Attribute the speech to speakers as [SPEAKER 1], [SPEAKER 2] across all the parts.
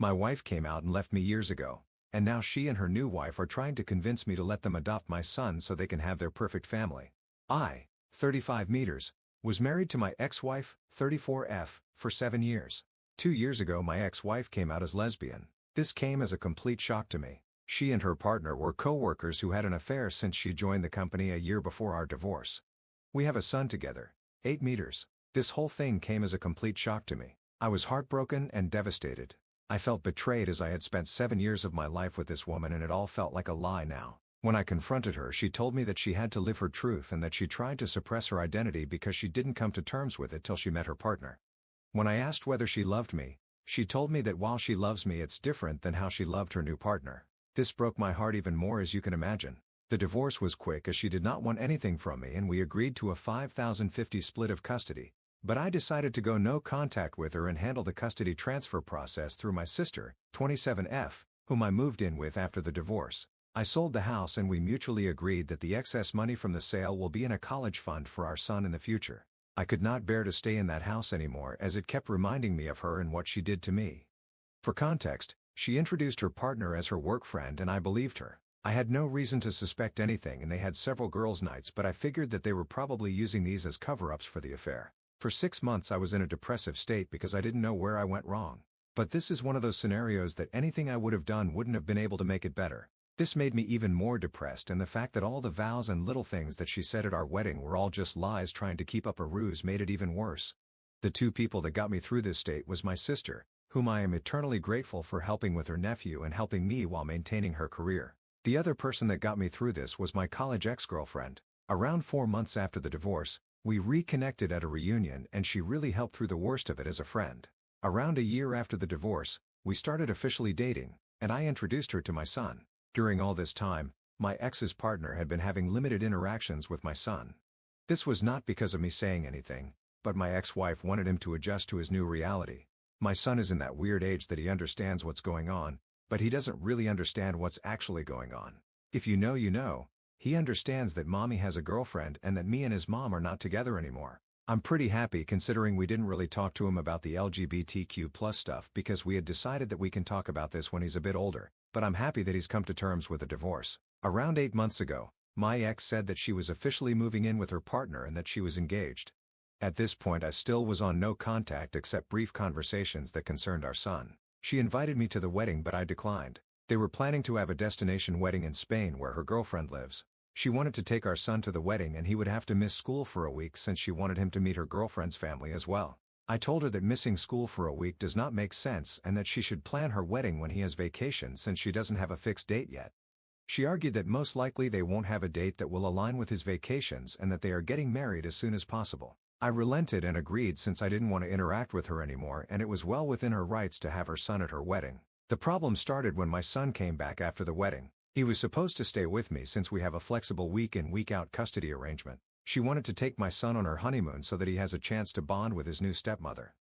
[SPEAKER 1] My wife came out and left me years ago, and now she and her new wife are trying to convince me to let them adopt my son so they can have their perfect family. I, 35 meters, was married to my ex-wife, 34F, for 7 years. 2 years ago my ex-wife came out as lesbian. This came as a complete shock to me. She and her partner were co-workers who had an affair since she joined the company a year before our divorce. We have a son together, 8 meters. This whole thing came as a complete shock to me. I was heartbroken and devastated. I felt betrayed as I had spent 7 years of my life with this woman and it all felt like a lie now. When I confronted her, she told me that she had to live her truth and that she tried to suppress her identity because she didn't come to terms with it till she met her partner. When I asked whether she loved me, she told me that while she loves me it's different than how she loved her new partner. This broke my heart even more, as you can imagine. The divorce was quick as she did not want anything from me and we agreed to a 50-50 split of custody, but I decided to go no contact with her and handle the custody transfer process through my sister, 27F, whom I moved in with after the divorce. I sold the house and we mutually agreed that the excess money from the sale will be in a college fund for our son in the future. I could not bear to stay in that house anymore as it kept reminding me of her and what she did to me. For context, she introduced her partner as her work friend and I believed her. I had no reason to suspect anything and they had several girls' nights, but I figured that they were probably using these as cover-ups for the affair. For 6 months I was in a depressive state because I didn't know where I went wrong. But this is one of those scenarios that anything I would have done wouldn't have been able to make it better. This made me even more depressed, and the fact that all the vows and little things that she said at our wedding were all just lies trying to keep up a ruse made it even worse. The two people that got me through this state was my sister, whom I am eternally grateful for helping with her nephew and helping me while maintaining her career. The other person that got me through this was my college ex-girlfriend. Around 4 months after the divorce, we reconnected at a reunion and she really helped through the worst of it as a friend. Around a year after the divorce, we started officially dating, and I introduced her to my son. During all this time, my ex's partner had been having limited interactions with my son. This was not because of me saying anything, but my ex-wife wanted him to adjust to his new reality. My son is in that weird age that he understands what's going on, but he doesn't really understand what's actually going on. If you know, you know. He understands that mommy has a girlfriend and that me and his mom are not together anymore. I'm pretty happy considering we didn't really talk to him about the LGBTQ+ stuff because we had decided that we can talk about this when he's a bit older, but I'm happy that he's come to terms with a divorce. Around 8 months ago, my ex said that she was officially moving in with her partner and that she was engaged. At this point I still was on no contact except brief conversations that concerned our son. She invited me to the wedding but I declined. They were planning to have a destination wedding in Spain where her girlfriend lives. She wanted to take our son to the wedding and he would have to miss school for a week since she wanted him to meet her girlfriend's family as well. I told her that missing school for a week does not make sense and that she should plan her wedding when he has vacation since she doesn't have a fixed date yet. She argued that most likely they won't have a date that will align with his vacations and that they are getting married as soon as possible. I relented and agreed since I didn't want to interact with her anymore and it was well within her rights to have her son at her wedding. The problem started when my son came back after the wedding. He was supposed to stay with me since we have a flexible week-in week-out custody arrangement. She wanted to take my son on her honeymoon so that he has a chance to bond with his new stepmother.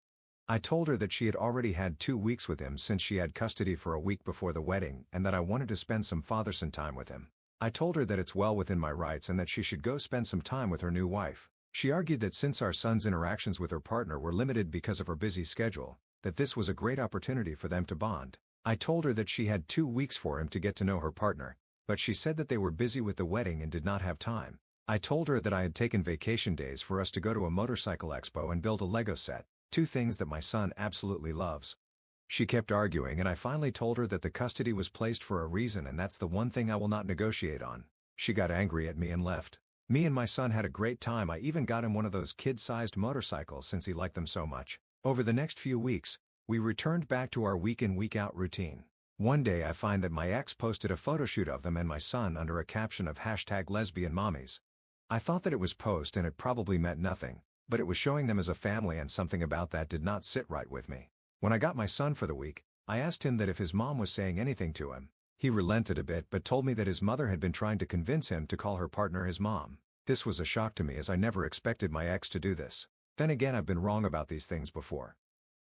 [SPEAKER 1] I told her that she had already had 2 weeks with him since she had custody for a week before the wedding and that I wanted to spend some father-son time with him. I told her that it's well within my rights and that she should go spend some time with her new wife. She argued that since our son's interactions with her partner were limited because of her busy schedule, that this was a great opportunity for them to bond. I told her that she had 2 weeks for him to get to know her partner, but she said that they were busy with the wedding and did not have time. I told her that I had taken vacation days for us to go to a motorcycle expo and build a Lego set, 2 things that my son absolutely loves. She kept arguing and I finally told her that the custody was placed for a reason and that's the one thing I will not negotiate on. She got angry at me and left. Me and my son had a great time. I even got him one of those kid-sized motorcycles since he liked them so much. Over the next few weeks, we returned back to our week-in week-out routine. One day I find that my ex posted a photoshoot of them and my son under a caption of #lesbianmommies. I thought that it was post and it probably meant nothing, but it was showing them as a family and something about that did not sit right with me. When I got my son for the week, I asked him that if his mom was saying anything to him. He relented a bit but told me that his mother had been trying to convince him to call her partner his mom. This was a shock to me as I never expected my ex to do this. Then again, I've been wrong about these things before.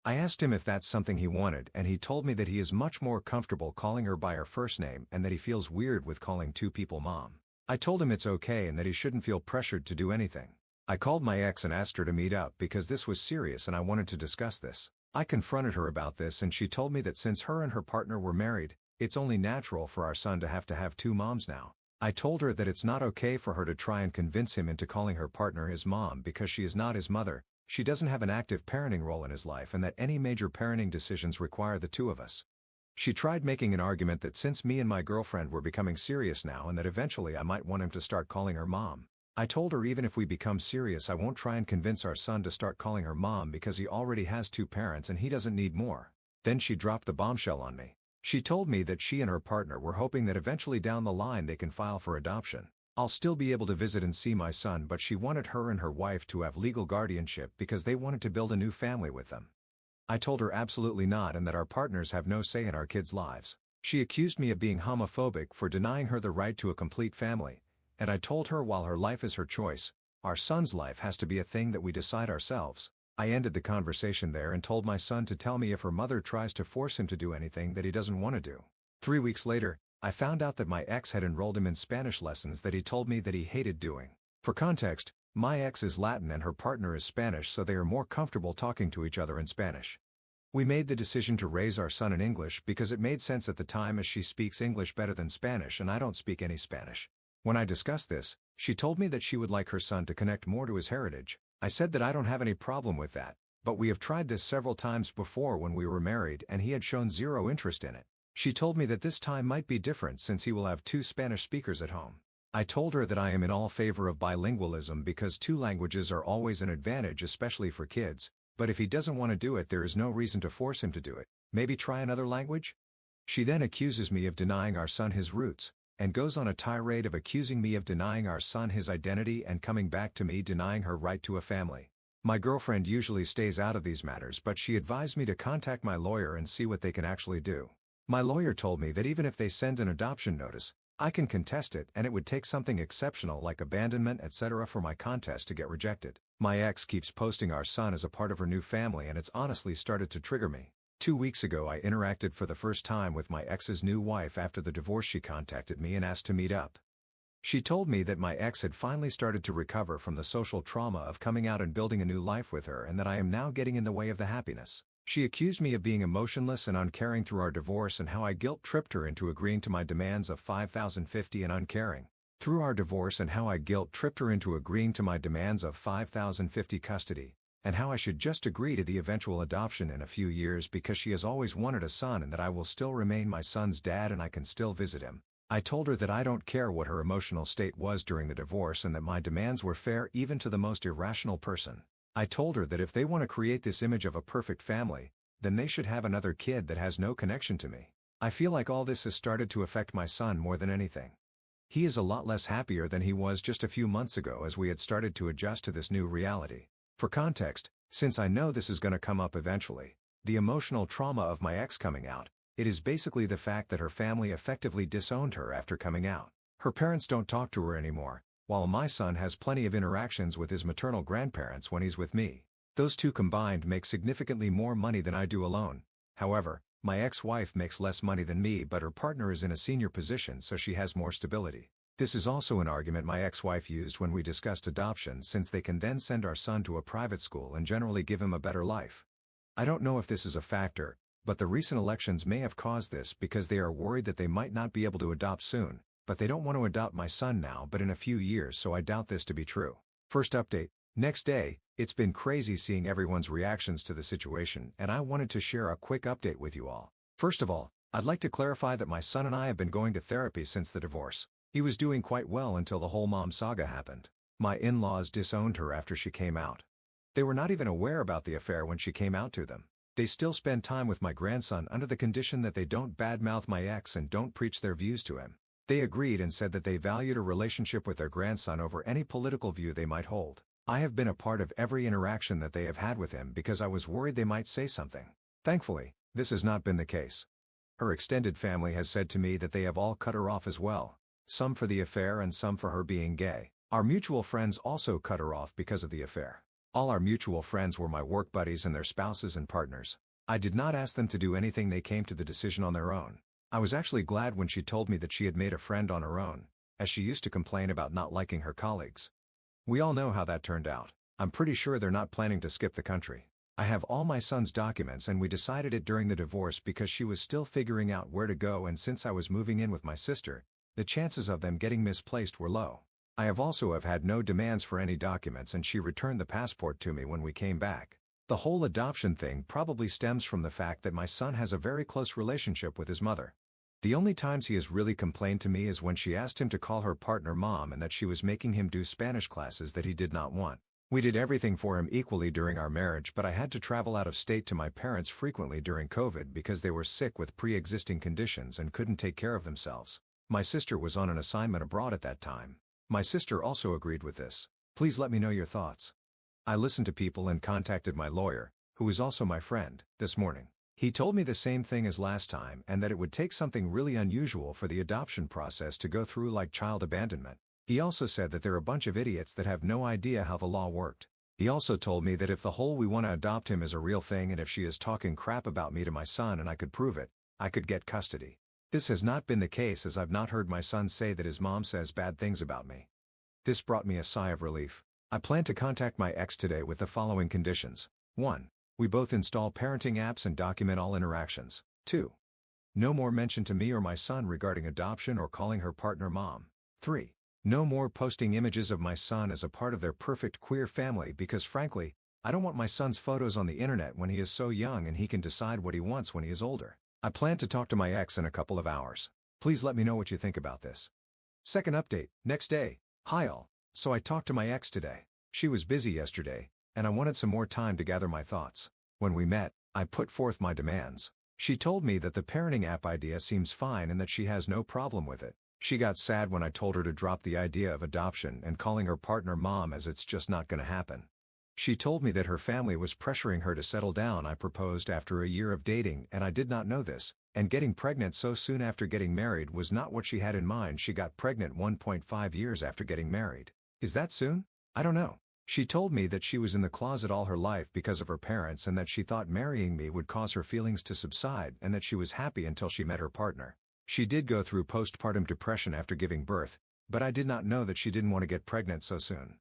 [SPEAKER 1] I asked him if that's something he wanted and he told me that he is much more comfortable calling her by her first name and that he feels weird with calling 2 people mom. I told him it's okay and that he shouldn't feel pressured to do anything. I called my ex and asked her to meet up because this was serious and I wanted to discuss this. I confronted her about this and she told me that since her and her partner were married, it's only natural for our son to have two moms now. I told her that it's not okay for her to try and convince him into calling her partner his mom because she is not his mother, she doesn't have an active parenting role in his life, and that any major parenting decisions require the two of us. She tried making an argument that since me and my girlfriend were becoming serious now and that eventually I might want him to start calling her mom. I told her even if we become serious I won't try and convince our son to start calling her mom because he already has two parents and he doesn't need more. Then she dropped the bombshell on me. She told me that she and her partner were hoping that eventually down the line they can file for adoption. I'll still be able to visit and see my son, but she wanted her and her wife to have legal guardianship because they wanted to build a new family with them. I told her absolutely not and that our partners have no say in our kids' lives. She accused me of being homophobic for denying her the right to a complete family, and I told her while her life is her choice, our son's life has to be a thing that we decide ourselves. I ended the conversation there and told my son to tell me if her mother tries to force him to do anything that he doesn't want to do. 3 weeks later, I found out that my ex had enrolled him in Spanish lessons that he told me that he hated doing. For context, my ex is Latin and her partner is Spanish, so they are more comfortable talking to each other in Spanish. We made the decision to raise our son in English because it made sense at the time, as she speaks English better than Spanish and I don't speak any Spanish. When I discussed this, she told me that she would like her son to connect more to his heritage. I said that I don't have any problem with that, but we have tried this several times before when we were married and he had shown zero interest in it. She told me that this time might be different since he will have two Spanish speakers at home. I told her that I am in all favor of bilingualism because two languages are always an advantage, especially for kids, but if he doesn't want to do it there is no reason to force him to do it. Maybe try another language? She then accuses me of denying our son his roots, and goes on a tirade of accusing me of denying our son his identity and coming back to me denying her right to a family. My girlfriend usually stays out of these matters, but she advised me to contact my lawyer and see what they can actually do. My lawyer told me that even if they send an adoption notice, I can contest it and it would take something exceptional like abandonment etc. for my contest to get rejected. My ex keeps posting our son as a part of her new family and it's honestly started to trigger me. 2 weeks ago I interacted for the first time with my ex's new wife after the divorce. She contacted me and asked to meet up. She told me that my ex had finally started to recover from the social trauma of coming out and building a new life with her and that I am now getting in the way of the happiness. She accused me of being emotionless and uncaring through our divorce and how I guilt-tripped her into agreeing to my demands of $5,050 and uncaring. Through our divorce and how I guilt-tripped her into agreeing to my demands of $5,050 custody, and how I should just agree to the eventual adoption in a few years because she has always wanted a son and that I will still remain my son's dad and I can still visit him. I told her that I don't care what her emotional state was during the divorce and that my demands were fair even to the most irrational person. I told her that if they want to create this image of a perfect family, then they should have another kid that has no connection to me. I feel like all this has started to affect my son more than anything. He is a lot less happier than he was just a few months ago as we had started to adjust to this new reality. For context, since I know this is going to come up eventually, the emotional trauma of my ex coming out, it is basically the fact that her family effectively disowned her after coming out. Her parents don't talk to her anymore, while my son has plenty of interactions with his maternal grandparents when he's with me. Those two combined make significantly more money than I do alone. However, my ex-wife makes less money than me, but her partner is in a senior position so she has more stability. This is also an argument my ex-wife used when we discussed adoption, since they can then send our son to a private school and generally give him a better life. I don't know if this is a factor, but the recent elections may have caused this because they are worried that they might not be able to adopt soon, but they don't want to adopt my son now but in a few years, so I doubt this to be true. First update. Next day, it's been crazy seeing everyone's reactions to the situation and I wanted to share a quick update with you all. First of all, I'd like to clarify that my son and I have been going to therapy since the divorce. He was doing quite well until the whole mom saga happened. My in-laws disowned her after she came out. They were not even aware about the affair when she came out to them. They still spend time with my grandson under the condition that they don't badmouth my ex and don't preach their views to him. They agreed and said that they valued a relationship with their grandson over any political view they might hold. I have been a part of every interaction that they have had with him because I was worried they might say something. Thankfully, this has not been the case. Her extended family has said to me that they have all cut her off as well. Some for the affair and some for her being gay. Our mutual friends also cut her off because of the affair. All our mutual friends were my work buddies and their spouses and partners. I did not ask them to do anything, they came to the decision on their own. I was actually glad when she told me that she had made a friend on her own, as she used to complain about not liking her colleagues. We all know how that turned out. I'm pretty sure they're not planning to skip the country. I have all my son's documents and we decided it during the divorce because she was still figuring out where to go, and since I was moving in with my sister, the chances of them getting misplaced were low. I have had no demands for any documents and she returned the passport to me when we came back. The whole adoption thing probably stems from the fact that my son has a very close relationship with his mother. The only times he has really complained to me is when she asked him to call her partner mom and that she was making him do Spanish classes that he did not want. We did everything for him equally during our marriage, but I had to travel out of state to my parents frequently during COVID because they were sick with pre-existing conditions and couldn't take care of themselves. My sister was on an assignment abroad at that time. My sister also agreed with this. Please let me know your thoughts. I listened to people and contacted my lawyer, who is also my friend, this morning. He told me the same thing as last time and that it would take something really unusual for the adoption process to go through, like child abandonment. He also said that they're a bunch of idiots that have no idea how the law worked. He also told me that if the whole "we want to adopt him" is a real thing and if she is talking crap about me to my son and I could prove it, I could get custody. This has not been the case, as I've not heard my son say that his mom says bad things about me. This brought me a sigh of relief. I plan to contact my ex today with the following conditions. 1. We both install parenting apps and document all interactions. 2. No more mention to me or my son regarding adoption or calling her partner mom. 3. No more posting images of my son as a part of their perfect queer family because frankly, I don't want my son's photos on the internet when he is so young and he can decide what he wants when he is older. I plan to talk to my ex in a couple of hours. Please let me know what you think about this. Second update, next day. Hi all. So I talked to my ex today. She was busy yesterday, and I wanted some more time to gather my thoughts. When we met, I put forth my demands. She told me that the parenting app idea seems fine and that she has no problem with it. She got sad when I told her to drop the idea of adoption and calling her partner mom, as it's just not gonna happen. She told me that her family was pressuring her to settle down. I proposed after a year of dating and I did not know this, and getting pregnant so soon after getting married was not what she had in mind. She got pregnant 1.5 years after getting married. Is that soon? I don't know. She told me that she was in the closet all her life because of her parents and that she thought marrying me would cause her feelings to subside and that she was happy until she met her partner. She did go through postpartum depression after giving birth, but I did not know that she didn't want to get pregnant so soon.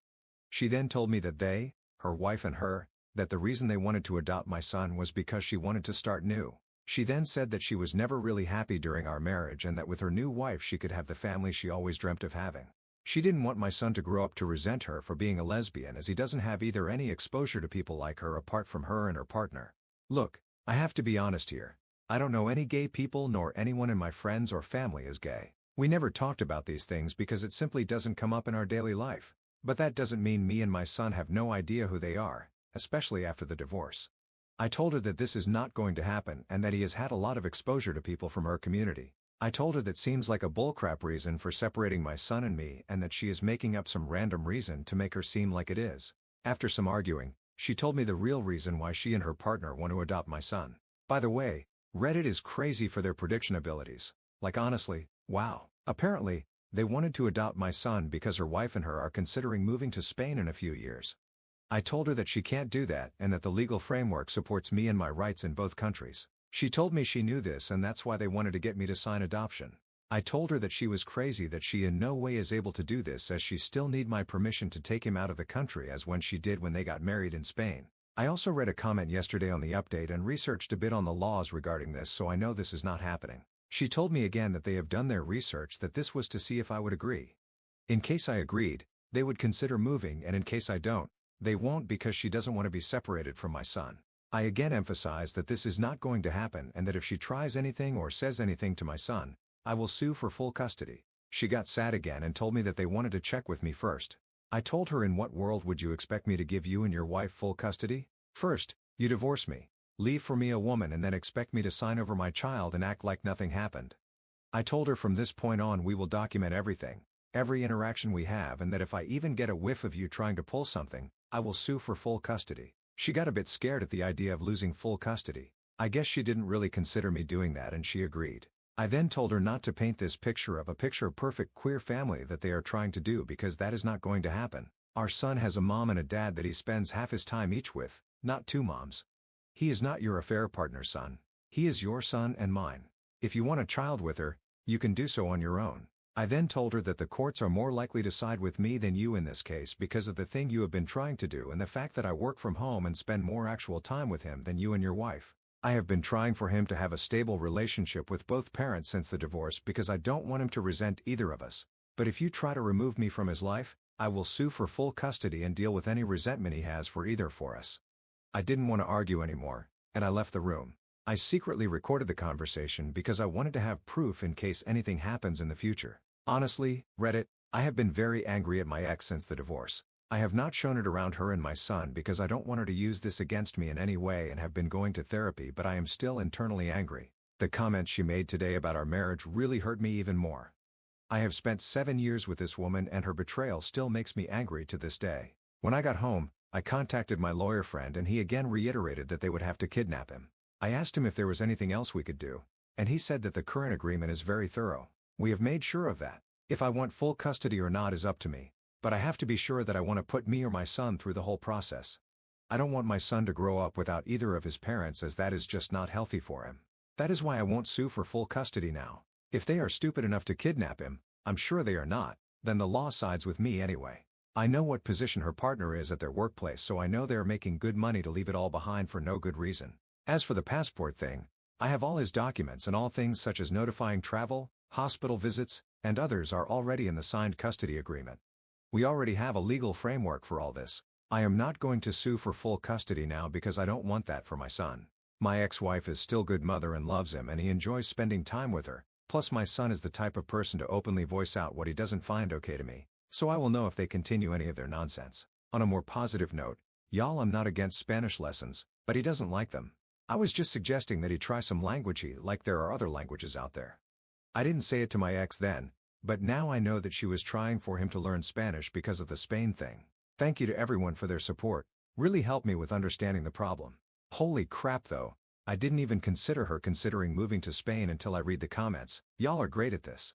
[SPEAKER 1] She then told me that her wife and her, that the reason they wanted to adopt my son was because she wanted to start new. She then said that she was never really happy during our marriage and that with her new wife she could have the family she always dreamt of having. She didn't want my son to grow up to resent her for being a lesbian, as he doesn't have either any exposure to people like her apart from her and her partner. Look, I have to be honest here. I don't know any gay people nor anyone in my friends or family is gay. We never talked about these things because it simply doesn't come up in our daily life. But that doesn't mean me and my son have no idea who they are, especially after the divorce. I told her that this is not going to happen and that he has had a lot of exposure to people from her community. I told her that seems like a bullcrap reason for separating my son and me and that she is making up some random reason to make her seem like it is. After some arguing, she told me the real reason why she and her partner want to adopt my son. By the way, Reddit is crazy for their prediction abilities. Like honestly, wow. Apparently, they wanted to adopt my son because her wife and her are considering moving to Spain in a few years. I told her that she can't do that and that the legal framework supports me and my rights in both countries. She told me she knew this and that's why they wanted to get me to sign adoption. I told her that she was crazy, that she in no way is able to do this as she still need my permission to take him out of the country as when she did when they got married in Spain. I also read a comment yesterday on the update and researched a bit on the laws regarding this, so I know this is not happening. She told me again that they have done their research, that this was to see if I would agree. In case I agreed, they would consider moving, and in case I don't, they won't because she doesn't want to be separated from my son. I again emphasize that this is not going to happen and that if she tries anything or says anything to my son, I will sue for full custody. She got sad again and told me that they wanted to check with me first. I told her, in what world would you expect me to give you and your wife full custody? First, you divorce me, leave for me a woman, and then expect me to sign over my child and act like nothing happened. I told her from this point on we will document everything, every interaction we have, and that if I even get a whiff of you trying to pull something, I will sue for full custody. She got a bit scared at the idea of losing full custody. I guess she didn't really consider me doing that and she agreed. I then told her not to paint this picture of perfect queer family that they are trying to do because that is not going to happen. Our son has a mom and a dad that he spends half his time each with, not two moms. He is not your affair partner's son. He is your son and mine. If you want a child with her, you can do so on your own. I then told her that the courts are more likely to side with me than you in this case because of the thing you have been trying to do and the fact that I work from home and spend more actual time with him than you and your wife. I have been trying for him to have a stable relationship with both parents since the divorce because I don't want him to resent either of us. But if you try to remove me from his life, I will sue for full custody and deal with any resentment he has for either for us. I didn't want to argue anymore, and I left the room. I secretly recorded the conversation because I wanted to have proof in case anything happens in the future. Honestly, Reddit, I have been very angry at my ex since the divorce. I have not shown it around her and my son because I don't want her to use this against me in any way and have been going to therapy, but I am still internally angry. The comments she made today about our marriage really hurt me even more. I have spent 7 years with this woman and her betrayal still makes me angry to this day. When I got home, I contacted my lawyer friend and he again reiterated that they would have to kidnap him. I asked him if there was anything else we could do, and he said that the current agreement is very thorough. We have made sure of that. If I want full custody or not is up to me, but I have to be sure that I want to put me or my son through the whole process. I don't want my son to grow up without either of his parents as that is just not healthy for him. That is why I won't sue for full custody now. If they are stupid enough to kidnap him, I'm sure they are not, then the law sides with me anyway. I know what position her partner is at their workplace, so I know they are making good money to leave it all behind for no good reason. As for the passport thing, I have all his documents and all things such as notifying travel, hospital visits, and others are already in the signed custody agreement. We already have a legal framework for all this. I am not going to sue for full custody now because I don't want that for my son. My ex-wife is still good mother and loves him and he enjoys spending time with her, plus my son is the type of person to openly voice out what he doesn't find okay to me, so I will know if they continue any of their nonsense. On a more positive note, y'all, I'm not against Spanish lessons, but he doesn't like them. I was just suggesting that he try some language like there are other languages out there. I didn't say it to my ex then, but now I know that she was trying for him to learn Spanish because of the Spain thing. Thank you to everyone for their support, really helped me with understanding the problem. Holy crap though, I didn't even consider her considering moving to Spain until I read the comments. Y'all are great at this.